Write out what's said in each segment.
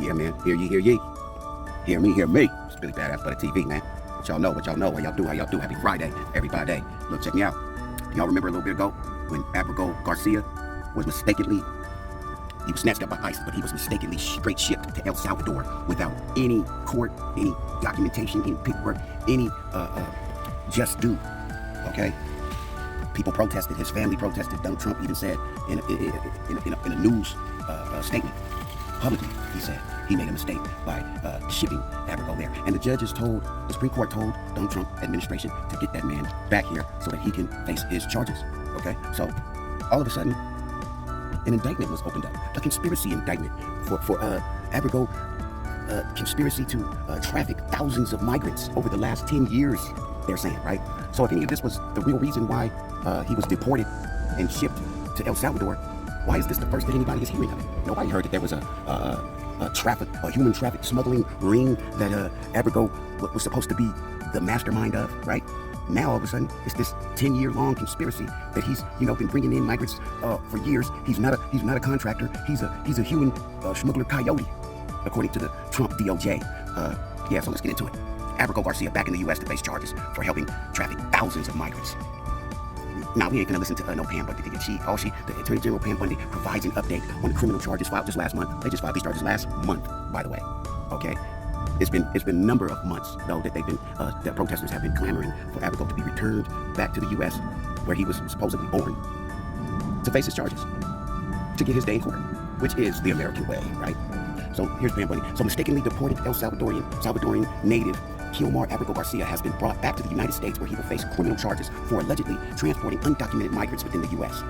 Yeah, man. Hear ye, hear ye. Hear me, hear me. It's Billy Badass by the TV, man. What y'all know, how y'all do, Happy Friday, everybody. Look, check me out. Y'all remember a little bit ago when Abrego García was mistakenly, he was snatched up by ICE, but he was mistakenly straight shipped to El Salvador without any court, any documentation, any paperwork, any just due, okay? People protested, his family protested. Donald Trump even said in a news statement, publicly, he said he made a mistake by shipping Abrego there. And the Supreme Court told Donald Trump administration to get that man back here so that he can face his charges, okay? So, all of a sudden, an indictment was opened up, a conspiracy indictment for Abrego, conspiracy to traffic thousands of migrants over the last 10 years, they're saying, right? So if any of this was the real reason why he was deported and shipped to El Salvador, why is this the first that anybody is hearing of it? Nobody heard that there was a human traffic smuggling ring that Abrego was supposed to be the mastermind of, right? Now all of a sudden, it's this 10-year-long conspiracy that he's, been bringing in migrants for years. He's not a contractor. He's a human smuggler coyote, according to the Trump DOJ. So let's get into it. Abrego García back in the U.S. to face charges for helping traffic thousands of migrants. Now, we ain't gonna listen to no Pam Bundy. The Attorney General Pam Bundy provides an update on the criminal charges filed just last month. They just filed these charges last month, by the way. Okay, it's been a number of months though that that protesters have been clamoring for Abrego to be returned back to the U.S. where he was supposedly born to face his charges, to get his day in court, which is the American way, right? So here's Pam Bundy. So mistakenly deported El Salvadorian native Kilmar Abrego García has been brought back to the United States where he will face criminal charges for allegedly transporting undocumented migrants within the U.S.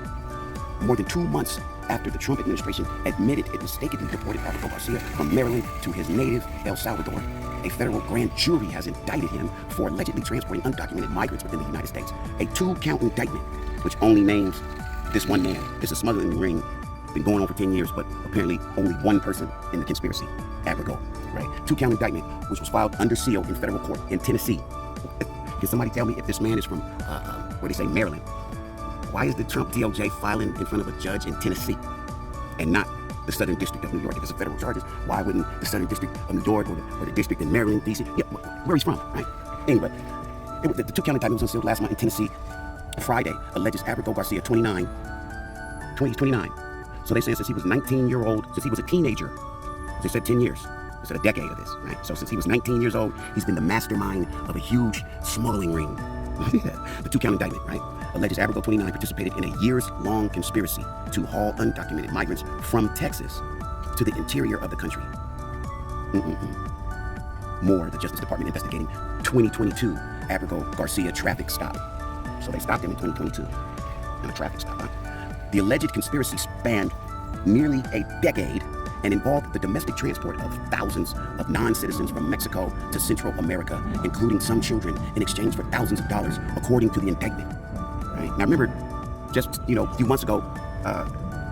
More than 2 months after the Trump administration admitted it mistakenly deported Abrego García from Maryland to his native El Salvador, a federal grand jury has indicted him for allegedly transporting undocumented migrants within the United States. A 2-count indictment, which only names this one man. It's a smuggling ring, been going on for 10 years, but apparently only one person in the conspiracy, Abrego, right? 2-count indictment, which was filed under seal in federal court in Tennessee. Can somebody tell me if this man is from, Maryland? Why is the Trump DOJ filing in front of a judge in Tennessee and not the Southern District of New York? If it's a federal charges, why wouldn't the Southern District of New York or the district in Maryland, D.C., where he's from, right? Anyway, the 2-count indictment was unsealed last month in Tennessee. Friday alleges Abrego García, 29. So they say since he was 19-year-old, since he was a teenager, they said 10 years. They said a decade of this, right? So since he was 19 years old, he's been the mastermind of a huge smuggling ring. The 2-count indictment, right? Alleges Abrego, 29, participated in a years-long conspiracy to haul undocumented migrants from Texas to the interior of the country. More, the Justice Department investigating 2022 Abrego García traffic stop. So they stopped him in 2022 on a traffic stop, huh? The alleged conspiracy spanned nearly a decade and involved the domestic transport of thousands of non-citizens from Mexico to Central America, including some children, in exchange for thousands of dollars, according to the indictment. Right? Now remember, just a few months ago,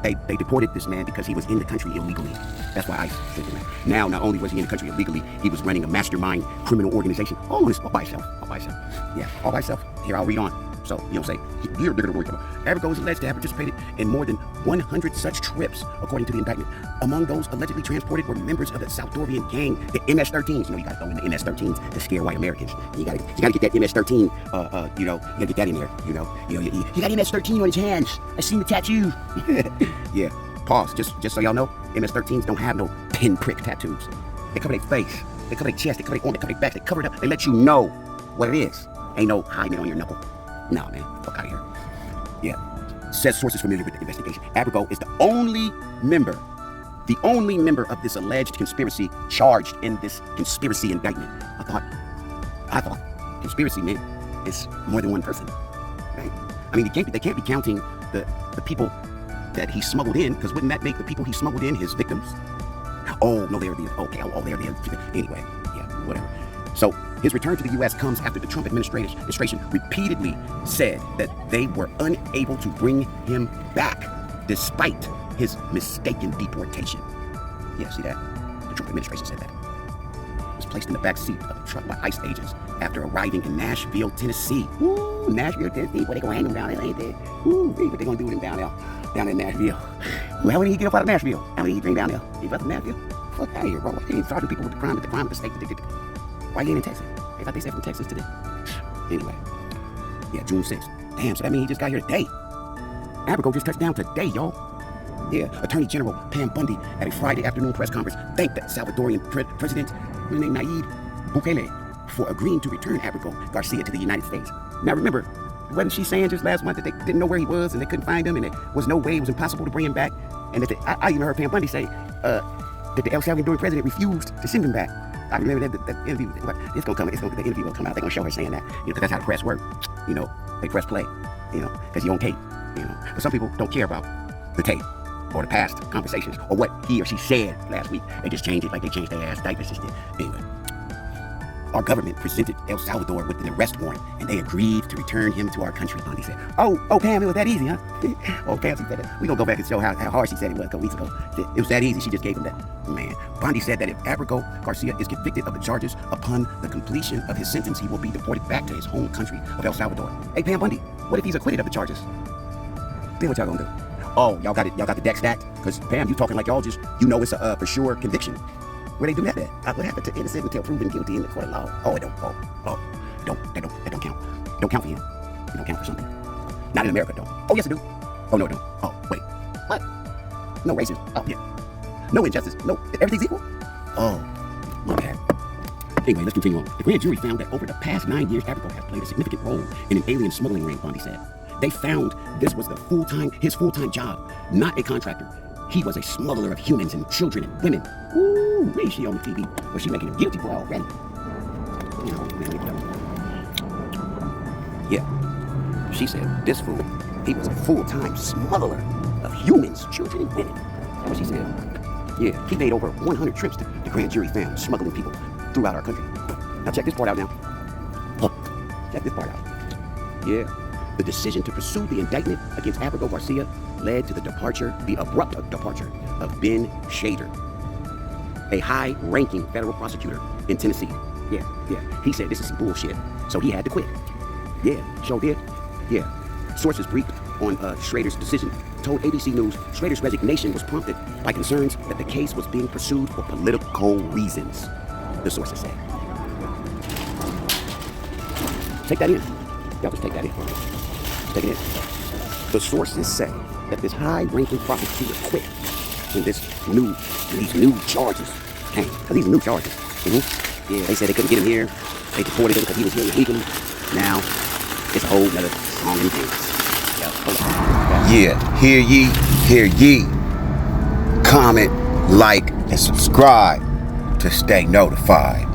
they deported this man because he was in the country illegally. That's why ICE did that. Now, not only was he in the country illegally, he was running a mastermind criminal organization all by himself. Yeah, all by himself. Here, I'll read on. So, say, here, Abrego is alleged to have participated in more than 100 such trips, according to the indictment. Among those allegedly transported were members of the Salvadorian gang, the MS-13s. You gotta throw in the MS-13s to scare white Americans. You gotta get that MS-13, you gotta get that in there, You got MS-13 on his hands. I seen the tattoo. Yeah, pause. Just so y'all know, MS-13s don't have no pinprick tattoos. They cover their face, they cover their chest, they cover their arm, they cover their back, they cover it up. They let you know what it is. Ain't no hiding it on your knuckle. No, man, fuck out of here. Yeah. Says sources familiar with the investigation. Abrego is the only member of this alleged conspiracy charged in this conspiracy indictment. I thought conspiracy meant it's more than one person, right? I mean, they can't be counting the people that he smuggled in, because wouldn't that make the people he smuggled in his victims? Oh, no, they're the anyway, yeah, whatever. So his return to the U.S. comes after the Trump administration repeatedly said that they were unable to bring him back despite his mistaken deportation. Yeah, see that? The Trump administration said that. He was placed in the back seat of a truck by ICE agents after arriving in Nashville, Tennessee. Ooh, Nashville, Tennessee. Boy, they gonna hang him down there, ain't they? Ooh, what they gonna do with him down in Nashville? Well, how did he get up out of Nashville? How did he bring down there? He left from Nashville. fuck out of here, bro. Why you ain't charging people with the crime of the state? Why you ain't in Texas? They thought they said from Texas today. Anyway, yeah, June 6th. Damn, so that means he just got here today. Abrego just touched down today, y'all. Yeah, Attorney General Pam Bundy at a Friday afternoon press conference thanked the Salvadorian president, Nayib Bukele, for agreeing to return Abrego Garcia to the United States. Now remember, wasn't she saying just last month that they didn't know where he was and they couldn't find him and there was no way, it was impossible to bring him back? And that I even heard Pam Bundy say that the El Salvadorian president refused to send him back. I remember that interview. It's gonna come. The interview will come out. They're gonna show her saying that. Because that's how the press works. They press play. Because you on tape. But some people don't care about the tape or the past conversations or what he or she said last week. They just change it like they changed their ass diapers. Anyway, our government presented El Salvador with an arrest warrant, and they agreed to return him to our country. Bundy said, "Oh, Pam, it was that easy, huh?" Oh, Pam said that. We gonna go back and show how hard she said it was a couple weeks ago. It was that easy. She just gave him that. Man, Bundy said that if Abrego Garcia is convicted of the charges upon the completion of his sentence, he will be deported back to his home country of El Salvador. Hey, Pam Bundy, what if he's acquitted of the charges? Then what y'all gonna do? Oh, y'all got the deck stacked? Because Pam, you talking like y'all just, it's a for sure conviction. Where they do that at? What happened to innocent until proven guilty in the court of law? Oh, it don't. That don't count. It don't count for you. It don't count for something. Not in America, though. Oh, yes, it do. Oh, no, it don't. Oh, wait. What? No racism. Oh, yeah. No injustice. No, everything's equal. Oh, my bad. Anyway, let's continue on. The grand jury found that over the past 9 years, Abrego has played a significant role in an alien smuggling ring, Bundy said. They found this was his full-time job, not a contractor. He was a smuggler of humans and children and women. Ooh, wait, she on the TV. Was she making him guilty for already? Yeah. She said this fool, he was a full-time smuggler of humans, children, and women. That's what she said. Yeah, he made over 100 trips to the grand jury found smuggling people throughout our country. Now check this part out now. Check this part out. Yeah. The decision to pursue the indictment against Abrego Garcia led to the abrupt departure of Ben Shader, a high-ranking federal prosecutor in Tennessee. Yeah. He said this is some bullshit, so he had to quit. Yeah, sure did. Yeah. Sources briefed on Schrader's decision told ABC News Schrader's resignation was prompted by concerns that the case was being pursued for political reasons, the sources said. Take that in. Y'all just take that in for me. Take it in. The sources say that this high-ranking prosecutor quit when these new charges came. These are new charges. Yeah, they said they couldn't get him here. They deported him because he was here illegally. Now, it's a whole nother song and dance. Yeah, hear ye. Comment, like, and subscribe to stay notified.